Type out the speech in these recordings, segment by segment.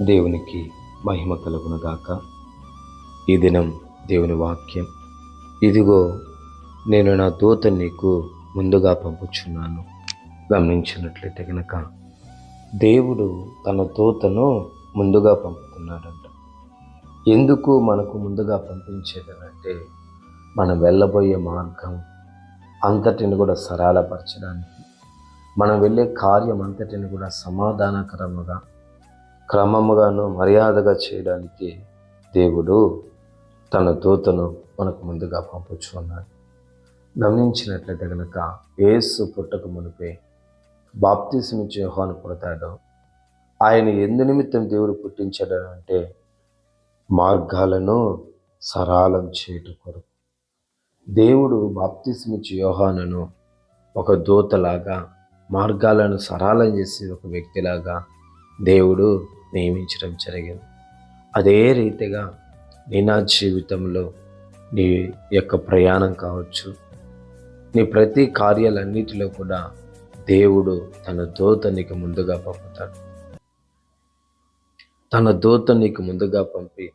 దేవునికి మహిమ కలుగును గాక. ఈ దినం దేవుని వాక్యం, ఇదిగో నేను నా దూత నీకు ముందుగా పంపుచున్నాను. గమనించినట్లయితే కనుక దేవుడు తన దూతను ముందుగా పంపుతున్నాడంట. ఎందుకు మనకు ముందుగా పంపించేదనంటే, మనం వెళ్ళబోయే మార్గం అంతటిని కూడా సరళపరచడానికి, మనం వెళ్ళే కార్యం అంతటిని కూడా సమాధానకరముగా, క్రమముగాను, మర్యాదగా చేయడానికి దేవుడు తన దూతను మనకు ముందుగా పంపుచు ఉన్నాడు. గమనించినట్లయితే కనుక యేసు పుట్టక మునిపే బాప్తిస్మిచ్చే యోహాను పుడతాడు. ఆయన ఎందు నిమిత్తం దేవుడు పుట్టించాడు అంటే, మార్గాలను సరళం చేయటం కొరకు. దేవుడు బాప్తిస్మిచ్చే యోహానును ఒక దూతలాగా, మార్గాలను సరళం చేసే ఒక వ్యక్తిలాగా దేవుడు నియమించడం జరిగింది. అదే రీతిగా నీ నా జీవితంలో నీ యొక్క ప్రయాణం కావచ్చు, నీ ప్రతి కార్యాలన్నిటిలో కూడా దేవుడు తన దూత నీకు ముందుగా పంపుతాడు. తన దూత నీకు ముందుగా పంపి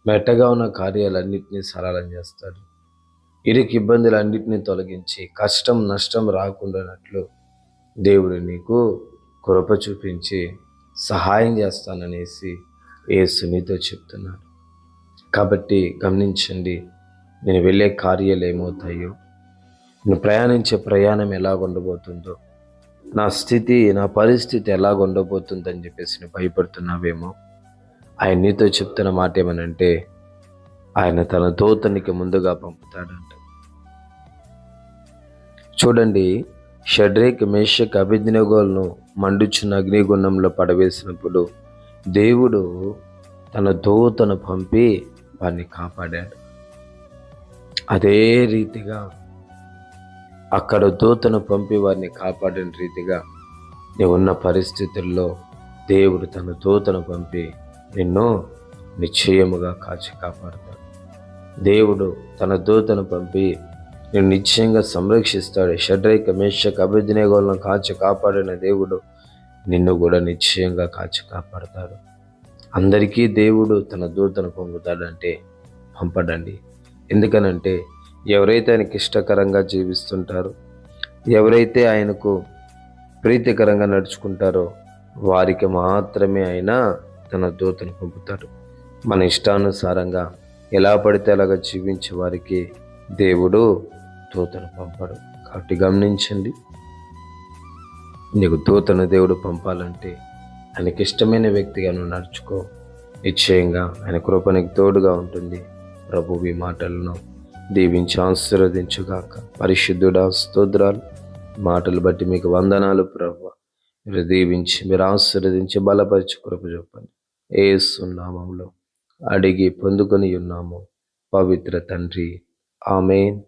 మెట్టగా ఉన్న కార్యాలన్నింటినీ సరళం చేస్తాడు. ఇరుకు ఇబ్బందులన్నింటినీ తొలగించి కష్టం నష్టం రాకుండానట్లు దేవుడు నీకు కృప చూపించి సహాయం చేస్తాననేసి యేసు నీతో చెప్తున్నాడు. కాబట్టి గమనించండి, నేను వెళ్ళే కార్యాలు ఏమవుతాయో, నేను ప్రయాణించే ప్రయాణం ఎలాగ ఉండబోతుందో, నా స్థితి నా పరిస్థితి ఎలాగ ఉండబోతుందని చెప్పేసి నువ్వు భయపడుతున్నావేమో. ఆయన నీతో చెప్తున్న మాట ఏమనంటే, ఆయన తన దూతనికి ముందుగా పంపుతాడంట. చూడండి, షడ్రేక్ మేషక్ అబేద్నెగోలను మండుచున్న అగ్నిగుండంలో పడవేసినప్పుడు దేవుడు తన దూతను పంపి వారిని కాపాడాడు. అదే రీతిగా అక్కడ దూతను పంపి వారిని కాపాడిన రీతిగా నీవు ఉన్న పరిస్థితుల్లో దేవుడు తన దూతను పంపి నిన్ను నిశ్చయముగా కాచి కాపాడుతాడు. దేవుడు తన దూతను పంపి నేను నిశ్చయంగా సంరక్షిస్తాడు. షడ్రేక్ మేషక్ అబేద్నెగోలను కాచి కాపాడిన దేవుడు నిన్ను కూడా నిశ్చయంగా కాచి కాపాడతాడు. అందరికీ దేవుడు తన దూతను పంపుతాడంటే పంపడండి. ఎందుకనంటే ఎవరైతే ఆయనకి ఇష్టకరంగా జీవిస్తుంటారో, ఎవరైతే ఆయనకు ప్రీతికరంగా నడుచుకుంటారో వారికి మాత్రమే ఆయన తన దూతను పంపుతాడు. మన ఇష్టానుసారంగా ఎలా పడితే అలాగా జీవించే వారికి దేవుడు దూతను పంపడు. కాబట్టి గమనించండి, నీకు దూతను దేవుడు పంపాలంటే ఆయనకి ఇష్టమైన వ్యక్తిగా నువ్వు నడుచుకో. నిశ్చయంగా ఆయన కృప నీకు తోడుగా ఉంటుంది. ప్రభువు ఈ మాటలను దీవించి ఆశీర్వదించుగాక. పరిశుద్ధుడా, స్తోత్రాలు. మాటలు బట్టి మీకు వందనాలు ప్రభువా. మీరు దీవించి, మీరు ఆశీర్వదించి బలపరిచి కృప చూపండి. యేసు నామములో అడిగి పొందుకొని ఉన్నాము పవిత్ర తండ్రి, ఆమేన్.